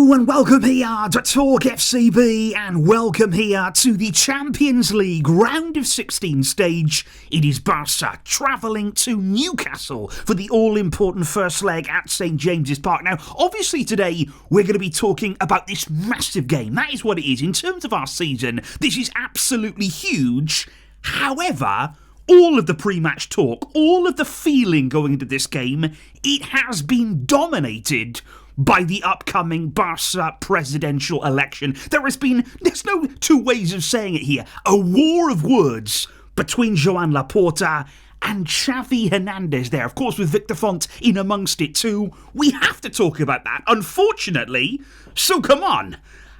Hello and welcome here to TalkFCB and welcome here to the Champions League round of 16 stage. It is Barca travelling to Newcastle for the all-important first leg at St James's Park. Now, obviously today we're going to be talking about this massive game. That is what it is. In terms of our season, this is absolutely huge. However, all of the pre-match talk, all of the feeling going into this game, it has been dominated by the upcoming Barca presidential election. There's no two ways of saying it here, a war of words between Joan Laporta and Xavi Hernandez there. Of course, with Victor Font in amongst it too. We have to talk about that, unfortunately, so come on.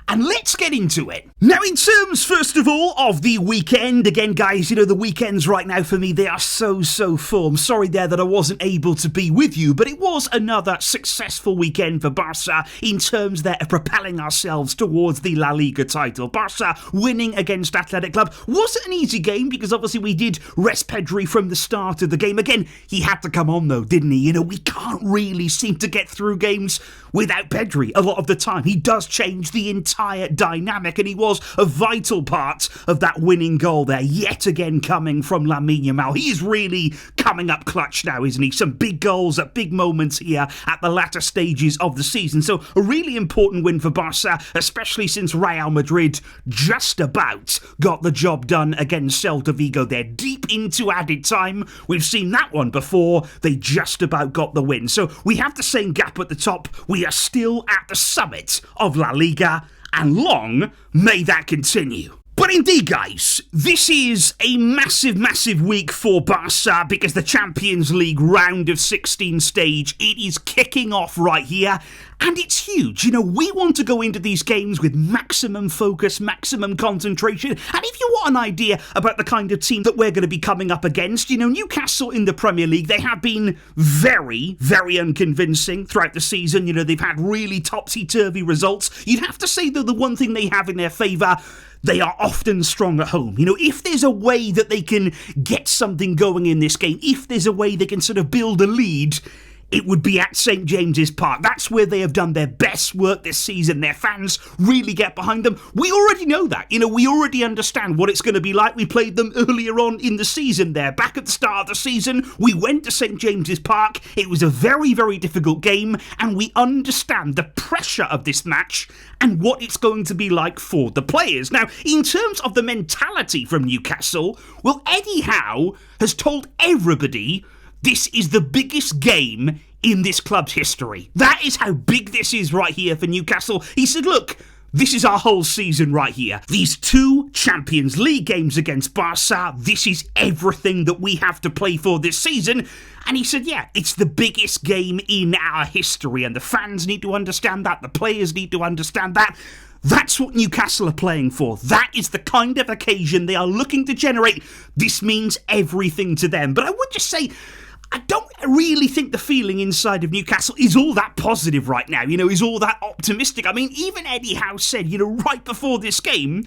And let's get into it. Now, in terms, first of all, of the weekend, again, guys, the weekends right now for me, they are so full. I'm sorry there that I wasn't able to be with you, but it was another successful weekend for Barca in terms there of propelling ourselves towards the La Liga title. Barca winning against Athletic Club wasn't an easy game because obviously we did rest Pedri from the start of the game. Again, he had to come on though, didn't he? We can't really seem to get through games without Pedri a lot of the time. He does change the entire dynamic, and he was a vital part of that winning goal there, yet again coming from Lamine Yamal. He is really coming up clutch now, isn't he? Some big goals at big moments here at the latter stages of the season. So a really important win for Barca, especially since Real Madrid just about got the job done against Celta Vigo. They're deep into added time. We've seen that one before. They just about got the win. So we have the same gap at the top. We are still at the summit of La Liga, and long may that continue. But indeed, guys, this is a massive week for Barca because the Champions League round of 16 stage, it is kicking off right here. And it's huge. We want to go into these games with maximum focus, maximum concentration. And if you want an idea about the kind of team that we're going to be coming up against, Newcastle in the Premier League, they have been very unconvincing throughout the season. They've had really topsy-turvy results. You'd have to say, though, the one thing they have in their favour, they are often strong at home. If there's a way that they can get something going in this game, if there's a way they can sort of build a lead, it would be at St James's Park. That's where they have done their best work this season. Their fans really get behind them. We already know that. We already understand what it's going to be like. We played them earlier on in the season there. Back at the start of the season, we went to St James's Park. It was a very difficult game, and we understand the pressure of this match and what it's going to be like for the players. Now, in terms of the mentality from Newcastle, well, Eddie Howe has told everybody this is the biggest game in this club's history. That is how big this is right here for Newcastle. He said, look, this is our whole season right here. These two Champions League games against Barca, this is everything that we have to play for this season. And he said, yeah, it's the biggest game in our history, and the fans need to understand that, the players need to understand that. That's what Newcastle are playing for. That is the kind of occasion they are looking to generate. This means everything to them. But I would just say, I don't really think the feeling inside of Newcastle is all that positive right now, is all that optimistic. I mean, even Eddie Howe said, right before this game,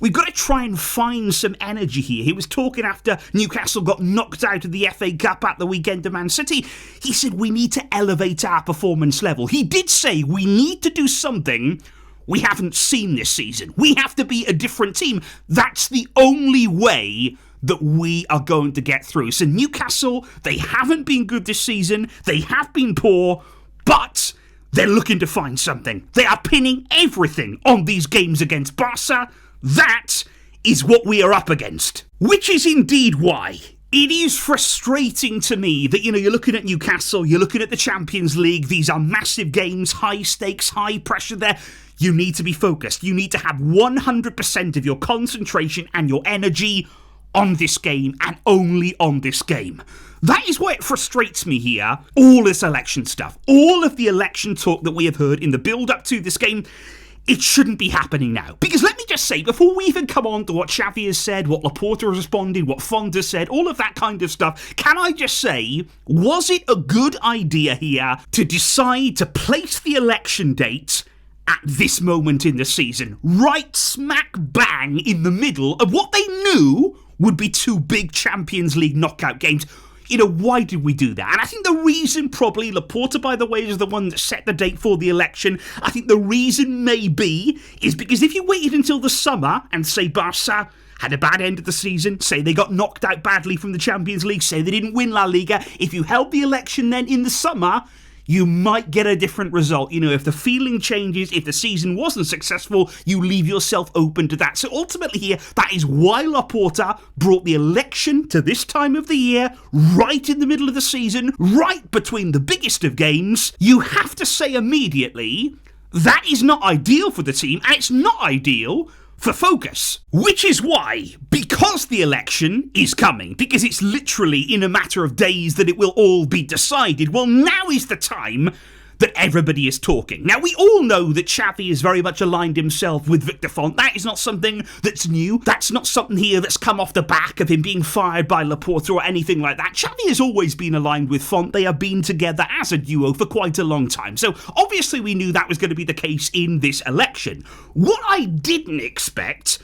we've got to try and find some energy here. He was talking after Newcastle got knocked out of the FA Cup at the weekend of Man City. He said, we need to elevate our performance level. He did say we need to do something we haven't seen this season. We have to be a different team. That's the only way that we are going to get through. So Newcastle, they haven't been good this season. They have been poor, but they're looking to find something. They are pinning everything on these games against Barca. That is what we are up against. Which is indeed why it is frustrating to me that, you're looking at Newcastle, you're looking at the Champions League. These are massive games, high stakes, high pressure there. You need to be focused. You need to have 100% of your concentration and your energy on this game and only on this game. That is why it frustrates me here, all this election stuff, all of the election talk that we have heard in the build-up to this game. It shouldn't be happening now. Because let me just say, before we even come on to what Xavi has said, what Laporta has responded, what Font has said, all of that kind of stuff, can I just say, was it a good idea here to decide to place the election date at this moment in the season, right smack bang in the middle of what they knew would be two big Champions League knockout games? why did we do that? And I think the reason probably, Laporta, by the way, is the one that set the date for the election. I think the reason maybe is because if you waited until the summer and say Barca had a bad end of the season, say they got knocked out badly from the Champions League, say they didn't win La Liga, if you held the election then in the summer, you might get a different result. If the feeling changes, if the season wasn't successful, you leave yourself open to that. So ultimately here, that is why Laporta brought the election to this time of the year, right in the middle of the season, right between the biggest of games. You have to say immediately, that is not ideal for the team, and it's not ideal for focus. Which is why, because the election is coming, because it's literally in a matter of days that it will all be decided, well, now is the time that everybody is talking. Now, we all know that Xavi has very much aligned himself with Victor Font. That is not something that's new. That's not something here that's come off the back of him being fired by Laporta or anything like that. Xavi has always been aligned with Font. They have been together as a duo for quite a long time. So, obviously, we knew that was going to be the case in this election. What I didn't expect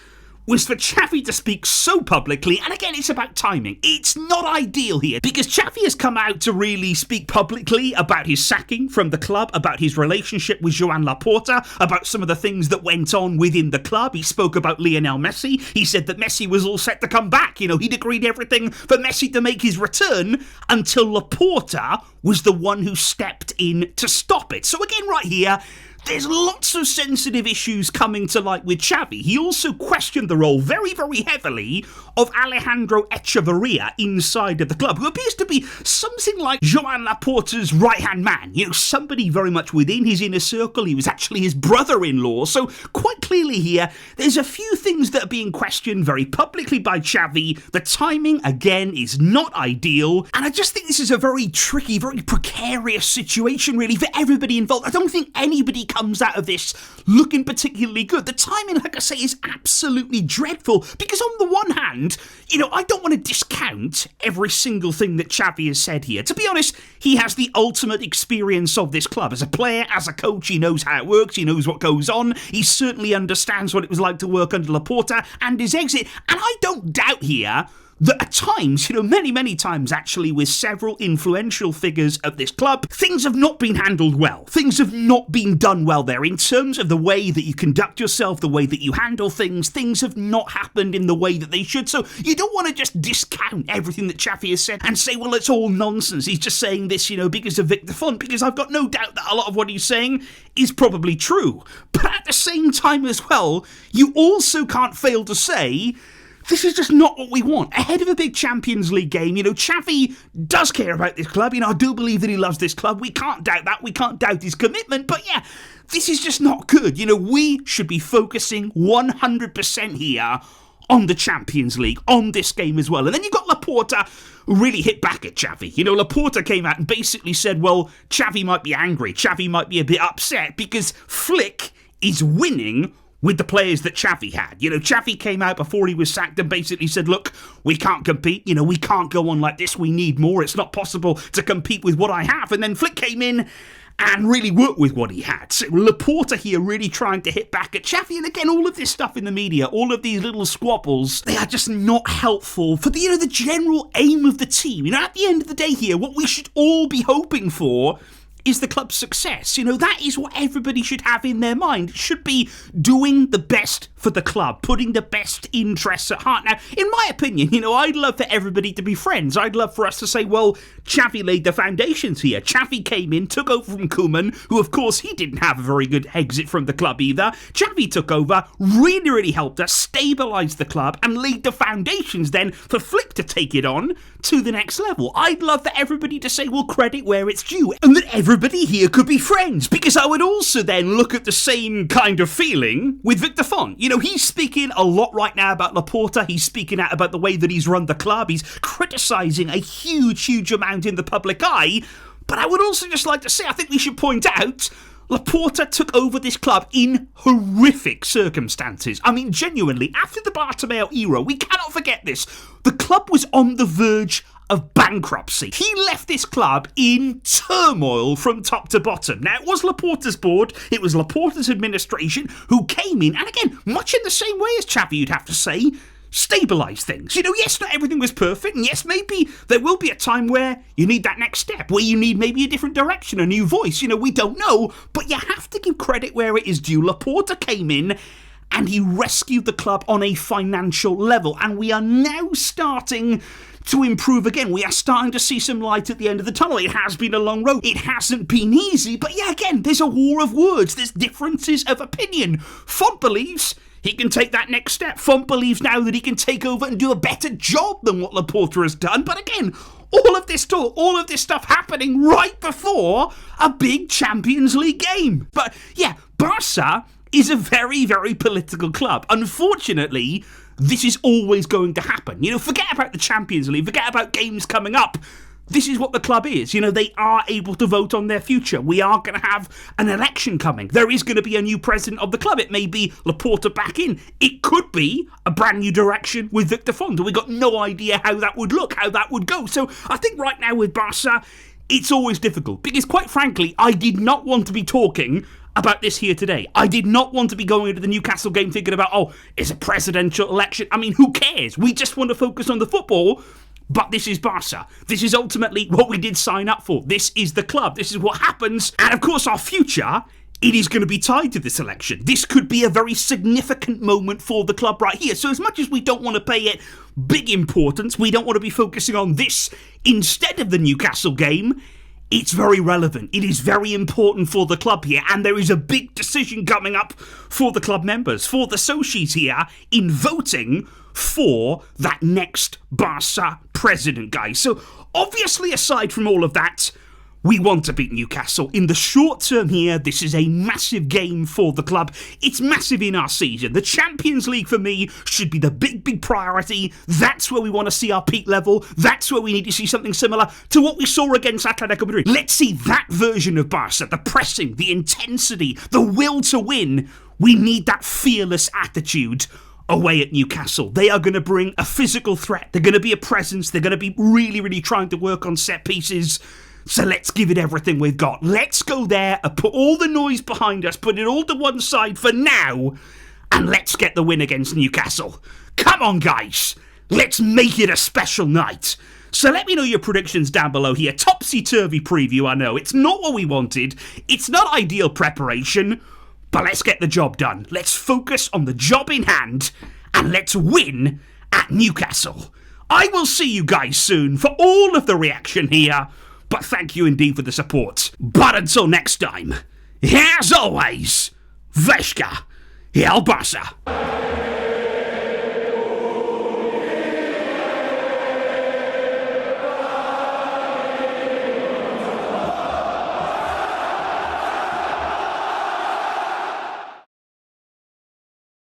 was for Xavi to speak so publicly, and again, it's about timing. It's not ideal here, because Xavi has come out to really speak publicly about his sacking from the club, about his relationship with Joan Laporta, about some of the things that went on within the club. He spoke about Lionel Messi. He said that Messi was all set to come back. He'd agreed everything for Messi to make his return until Laporta was the one who stepped in to stop it. So again, right here, there's lots of sensitive issues coming to light with Xavi. He also questioned the role very, very heavily of Alejandro Echeverria inside of the club, who appears to be something like Joan Laporta's right-hand man. Somebody very much within his inner circle. He was actually his brother-in-law. So quite clearly here, there's a few things that are being questioned very publicly by Xavi. The timing, again, is not ideal. And I just think this is a very tricky, very precarious situation, really, for everybody involved. I don't think anybody comes out of this looking particularly good. The timing, like I say, is absolutely dreadful, because on the one hand, I don't want to discount every single thing that Xavi has said here. To be honest, he has the ultimate experience of this club. As a player, as a coach, he knows how it works, he knows what goes on, he certainly understands what it was like to work under Laporta and his exit, and I don't doubt here that at times, many times actually, with several influential figures of this club, things have not been handled well. Things have not been done well there in terms of the way that you conduct yourself, the way that you handle things. Things have not happened in the way that they should. So you don't want to just discount everything that Xavi has said and say, well, it's all nonsense. He's just saying this, because of Victor Font, because I've got no doubt that a lot of what he's saying is probably true. But at the same time as well, you also can't fail to say, this is just not what we want. Ahead of a big Champions League game, Xavi does care about this club. I do believe that he loves this club. We can't doubt that. We can't doubt his commitment. But yeah, this is just not good. We should be focusing 100% here on the Champions League, on this game as well. And then you've got Laporta, who really hit back at Xavi. Laporta came out and basically said, well, Xavi might be angry. Xavi might be a bit upset because Flick is winning with the players that Xavi had. Xavi came out before he was sacked and basically said, look, we can't compete. We can't go on like this. We need more. It's not possible to compete with what I have. And then Flick came in and really worked with what he had. So Laporta here really trying to hit back at Xavi. And again, all of this stuff in the media, all of these little squabbles, they are just not helpful for the general aim of the team. At the end of the day here, what we should all be hoping for is the club's success. That is what everybody should have in their mind. It should be doing the best for the club, putting the best interests at heart. Now, in my opinion, I'd love for everybody to be friends. I'd love for us to say, well, Xavi laid the foundations here. Xavi came in, took over from Koeman, who, of course, he didn't have a very good exit from the club either. Xavi took over, really helped us stabilise the club and laid the foundations then for Flick to take it on to the next level. I'd love for everybody to say, well, credit where it's due, and that everybody here could be friends, because I would also then look at the same kind of feeling with Victor Font. He's speaking a lot right now about Laporta. He's speaking out about the way that he's run the club. He's criticising a huge amount in the public eye. But I would also just like to say, I think we should point out, Laporta took over this club in horrific circumstances. I mean, genuinely, after the Bartomeu era, we cannot forget this. The club was on the verge of bankruptcy. He left this club in turmoil from top to bottom. Now, it was Laporta's board, it was Laporta's administration who came in, and again, much in the same way as Xavi, you'd have to say, stabilise things. Yes, not everything was perfect, and yes, maybe there will be a time where you need that next step, where you need maybe a different direction, a new voice. We don't know, but you have to give credit where it is due. Laporta came in and he rescued the club on a financial level, and we are now starting to improve again. We are starting to see some light at the end of the tunnel. It has been a long road. It hasn't been easy, but yeah, again, there's a war of words. There's differences of opinion. Font believes he can take that next step. Font believes now that he can take over and do a better job than what Laporta has done. But again, all of this talk, all of this stuff happening right before a big Champions League game. But yeah, Barca is a very, very political club. Unfortunately, this is always going to happen. Forget about the Champions League, forget about games coming up. This is what the club is. They are able to vote on their future. We are going to have an election coming. There is going to be a new president of the club. It may be Laporta back in. It could be a brand new direction with Victor Font. We got no idea how that would look, how that would go. So I think right now with Barca, it's always difficult. Because quite frankly, I did not want to be talking about this here today. I did not want to be going into the Newcastle game thinking about, it's a presidential election. I mean, who cares? We just want to focus on the football. But this is Barca. This is ultimately what we did sign up for. This is the club. This is what happens. And of course, our future, it is going to be tied to this election. This could be a very significant moment for the club right here. So as much as we don't want to pay it big importance, we don't want to be focusing on this instead of the Newcastle game, it's very relevant. It is very important for the club here, and there is a big decision coming up for the club members, for the Socis here, in voting for that next Barca president, guys. So obviously, aside from all of that, we want to beat Newcastle. In the short term here, this is a massive game for the club. It's massive in our season. The Champions League, for me, should be the big priority. That's where we want to see our peak level. That's where we need to see something similar to what we saw against Atletico Madrid. Let's see that version of Barca, the pressing, the intensity, the will to win. We need that fearless attitude away at Newcastle. They are going to bring a physical threat. They're going to be a presence. They're going to be really trying to work on set pieces. So let's give it everything we've got. Let's go there and put all the noise behind us, put it all to one side for now, and let's get the win against Newcastle. Come on, guys. Let's make it a special night. So let me know your predictions down below here. Topsy-turvy preview, I know. It's not what we wanted. It's not ideal preparation, but let's get the job done. Let's focus on the job in hand, and let's win at Newcastle. I will see you guys soon for all of the reaction here. But thank you indeed for the support. But until next time, as always, Veshka, El Barca.